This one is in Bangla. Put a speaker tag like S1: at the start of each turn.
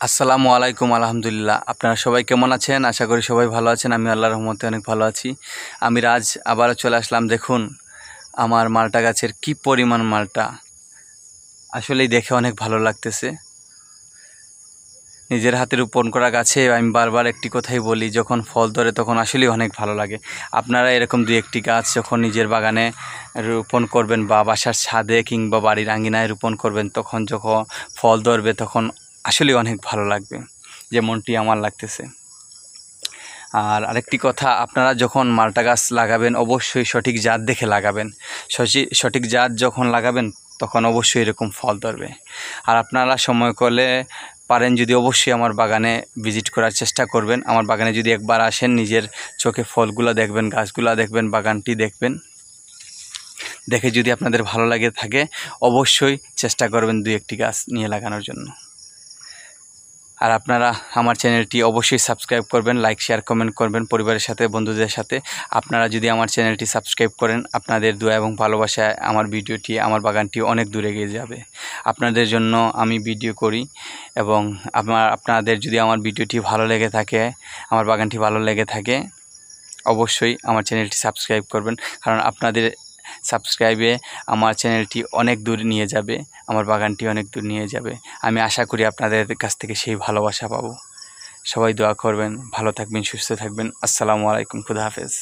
S1: আসসালামু আলাইকুম। আলহামদুলিল্লাহ, আপনারা সবাই কেমন আছেন? আশা করি সবাই ভালো আছেন। আমি আল্লাহর রহমতে অনেক ভালো আছি। আমি রাজ আবারও চলে আসলাম। দেখুন আমার মালটা গাছের কি পরিমাণ মালটা, আসলেই দেখে অনেক ভালো লাগতেছে। নিজের হাতে রোপণ করা গাছে আমি বারবার একটি কথাই বলি, যখন ফল ধরে তখন আসলেই অনেক ভালো লাগে। আপনারা এরকম দুই একটি গাছ যখন নিজের বাগানে রোপণ করবেন বা বাসার ছাদে কিংবা বাড়ির আঙ্গিনায় রোপণ করবেন, তখন যখন ফল ধরবে তখন আসলেই অনেক ভালো লাগবে, যেমনটি আমার লাগতেছে। আর আরেকটি কথা, আপনারা যখন মালটা গাছ লাগাবেন অবশ্যই সঠিক জাত দেখে লাগাবেন। সঠিক জাত যখন লাগাবেন তখন অবশ্যই এরকম ফল ধরবে। আর আপনারা সময় করলে পারেন যদি অবশ্যই আমার বাগানে ভিজিট করার চেষ্টা করবেন। আমার বাগানে যদি একবার আসেন, নিজের চোখে ফলগুলো দেখবেন, গাছগুলো দেখবেন, বাগানটি দেখবেন। দেখে যদি আপনাদের ভালো লাগে থাকে অবশ্যই চেষ্টা করবেন দুই একটি গাছ নিয়ে লাগানোর জন্য। আর আপনারা আমার চ্যানেলটি অবশ্যই সাবস্ক্রাইব করবেন, লাইক শেয়ার কমেন্ট করবেন পরিবারের সাথে, বন্ধুদের সাথে। আপনারা যদি আমার চ্যানেলটি সাবস্ক্রাইব করেন, আপনাদের দোয়া এবং ভালোবাসায় আমার ভিডিওটি, আমার বাগানটি অনেক দূরে এগিয়ে যাবে। আপনাদের জন্য আমি ভিডিও করি এবং আপনাদের যদি আমার ভিডিওটি ভালো লেগে থাকে, আমার বাগানটি ভালো লেগে থাকে, অবশ্যই আমার চ্যানেলটি সাবস্ক্রাইব করবেন। কারণ আপনাদের সাবস্ক্রাইবে আমার চ্যানেলটি অনেক দূর নিয়ে যাবে, আমার বাগানটি অনেক দূর নিয়ে যাবে। আমি আশা করি আপনাদের কাছ থেকে সেই ভালোবাসা পাবো। সবাই দোয়া করবেন, ভালো থাকবেন, সুস্থ থাকবেন। আসসালামু আলাইকুম, খুদা হাফেজ।